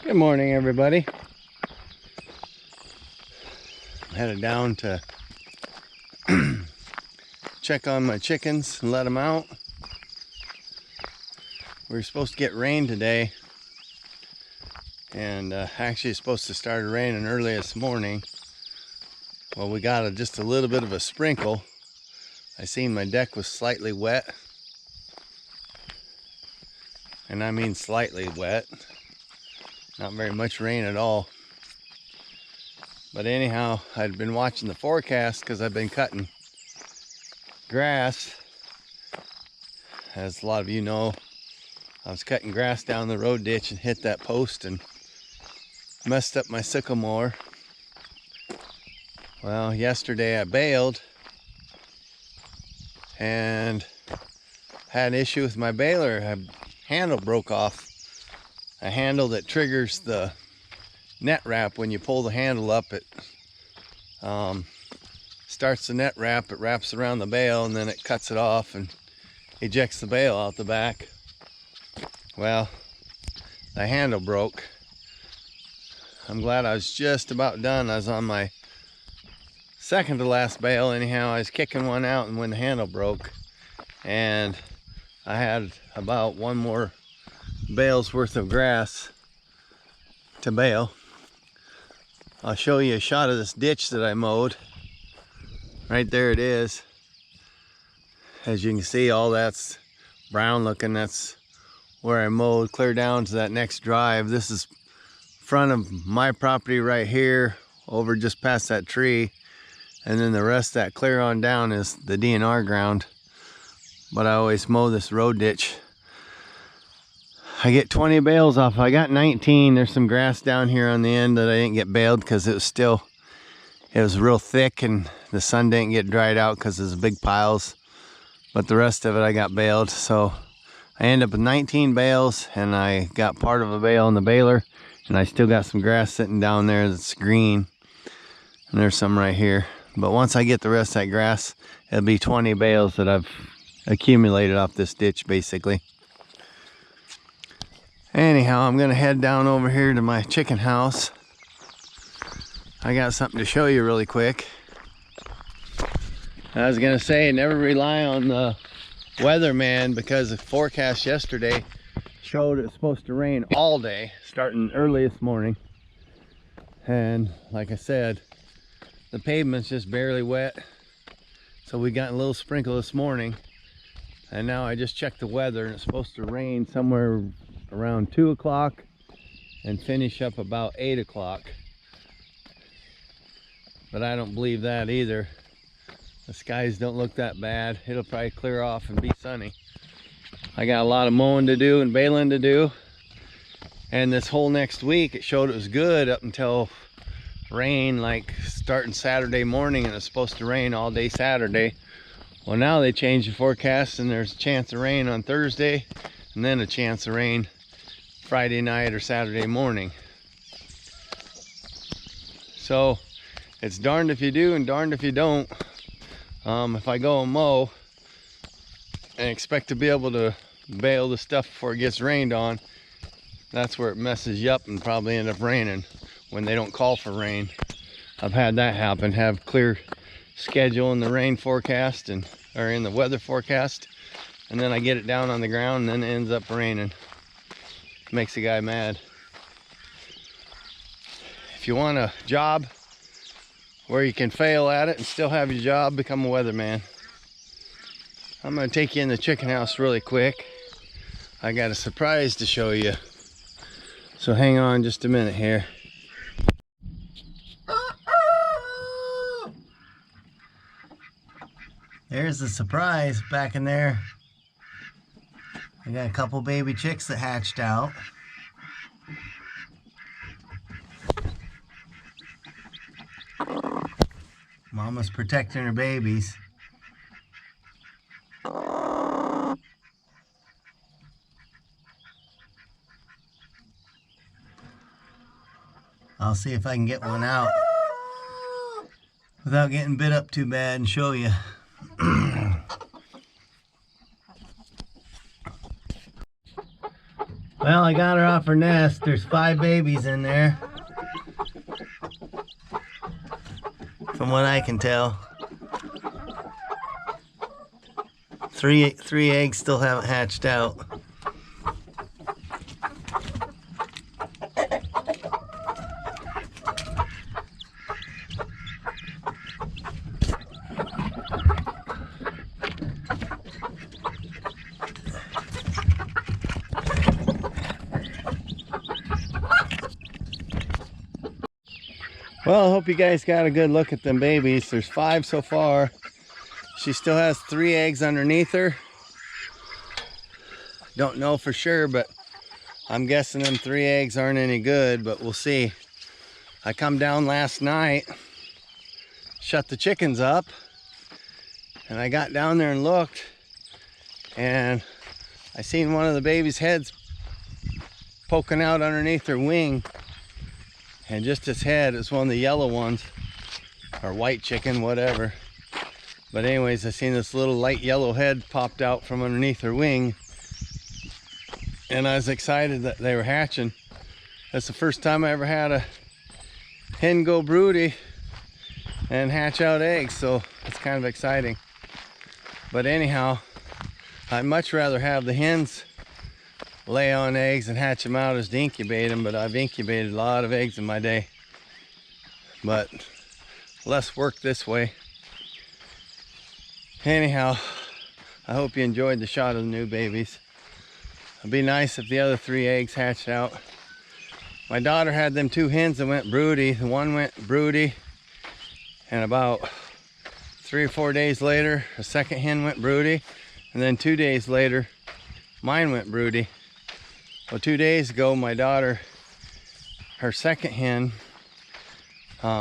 Good morning, everybody. I'm headed down to check on my chickens and let them out. We were supposed to get rain today, and actually it's supposed to start raining early this morning. Well, we got just a little bit of a sprinkle. I seen my deck was slightly wet, and I mean slightly wet. Not very much rain at all. But anyhow, I'd been watching the forecast because I've been cutting grass. As a lot of you know, I was cutting grass down the road ditch and hit that post and messed up my sycamore. Well, yesterday I bailed and had an issue with my baler. A handle broke off. A handle that triggers the net wrap. When you pull the handle up, it starts the net wrap. It wraps around the bale and then it cuts it off and ejects the bale out the back. Well, the handle broke. I'm glad I was just about done. I was on my second to last bale. Anyhow, I was kicking one out and when the handle broke, and I had about one more bale's worth of grass to bale. I'll show you a shot of this ditch that I mowed. Right there it is. As you can see, all that's brown looking. That's where I mowed clear down to that next drive. This is front of my property right here, over just past that tree, and then the rest of that clear on down is the DNR ground. But I always mow this road ditch. I get 20 bales off. I got 19. There's some grass down here on the end that I didn't get baled because it was real thick and the sun didn't get dried out because there's big piles. But the rest of it I got baled. So I ended up with 19 bales, and I got part of a bale in the baler, and I still got some grass sitting down there that's green, and there's some right here. But once I get the rest of that grass, it'll be 20 bales that I've accumulated off this ditch basically. Anyhow, I'm gonna head down over here to my chicken house. I got something to show you really quick. I was gonna say, never rely on the weatherman, because the forecast yesterday showed it's supposed to rain all day, starting early this morning. And like I said, the pavement's just barely wet. So we got a little sprinkle this morning. And now I just checked the weather, and it's supposed to rain somewhere around 2 o'clock and finish up about 8 o'clock. But I don't believe that either. The skies don't look that bad. It'll probably clear off and be sunny. I got a lot of mowing to do and baling to do. And this whole next week, it showed it was good up until rain, like starting Saturday morning, and it's supposed to rain all day Saturday. Well, now they changed the forecast, and there's a chance of rain on Thursday, and then a chance of rain Friday night or Saturday morning. So it's darned if you do and darned if you don't. If I go and mow and expect to be able to bale the stuff before it gets rained on, that's where it messes you up and probably end up raining when they don't call for rain. I've had that happen, have clear schedule in the rain forecast or in the weather forecast, and then I get it down on the ground and then it ends up raining. Makes a guy mad. If you want a job where you can fail at it and still have your job, become a weatherman. I'm gonna take you in the chicken house really quick. I got a surprise to show you. So hang on just a minute here. There's the surprise back in there. I got a couple baby chicks that hatched out. Mama's protecting her babies. I'll see if I can get one out without getting bit up too bad and show you. Well, I got her off her nest. There's 5 babies in there, from what I can tell. Three eggs still haven't hatched out. Well, I hope you guys got a good look at them babies. There's 5 so far. She still has 3 eggs underneath her. Don't know for sure, but I'm guessing them 3 eggs aren't any good, but we'll see. I come down last night, shut the chickens up, and I got down there and looked, and I seen one of the baby's heads poking out underneath her wing. And just his head is one of the yellow ones, or white chicken, whatever. But anyways, I seen this little light yellow head popped out from underneath her wing. And I was excited that they were hatching. That's the first time I ever had a hen go broody and hatch out eggs, so it's kind of exciting. But anyhow, I'd much rather have the hens lay on eggs and hatch them out as to incubate them, but I've incubated a lot of eggs in my day. But less work this way. Anyhow, I hope you enjoyed the shot of the new babies. It'd be nice if the other 3 eggs hatched out. My daughter had them 2 hens that went broody. The one went broody, and about 3 or 4 days later, a second hen went broody, and then 2 days later, mine went broody. Well, 2 days ago, my daughter, her second hen,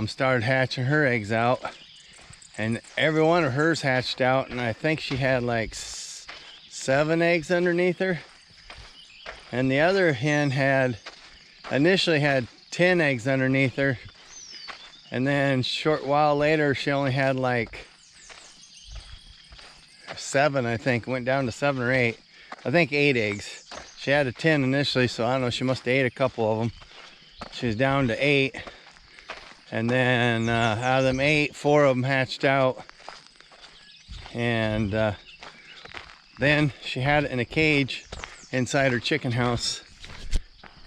started hatching her eggs out, and every one of hers hatched out, and I think she had like 7 eggs underneath her. And the other hen initially had 10 eggs underneath her, and then a short while later, she only had like 7, I think. Went down to 7 or 8. I think 8 eggs. She had a 10 initially, so I don't know, she must have ate a couple of them. She was down to 8. And then out of them 8, 4 of them hatched out. And then she had it in a cage inside her chicken house.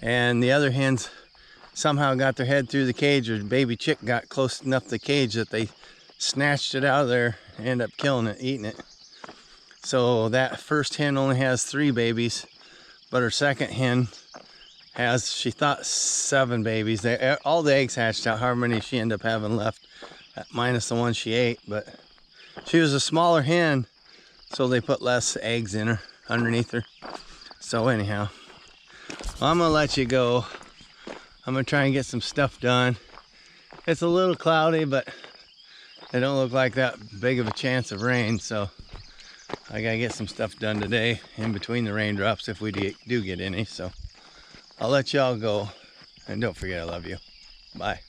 And the other hens somehow got their head through the cage, or the baby chick got close enough to the cage that they snatched it out of there and ended up killing it, eating it. So that first hen only has 3 babies, but her second hen has, she thought, 7 babies. All the eggs hatched out, however many she ended up having left, minus the one she ate. But she was a smaller hen, so they put less eggs in her, underneath her. So anyhow, I'm gonna let you go. I'm gonna try and get some stuff done. It's a little cloudy, but they don't look like that big of a chance of rain, so I gotta get some stuff done today in between the raindrops, if we do get any. So I'll let y'all go, and don't forget I love you. Bye.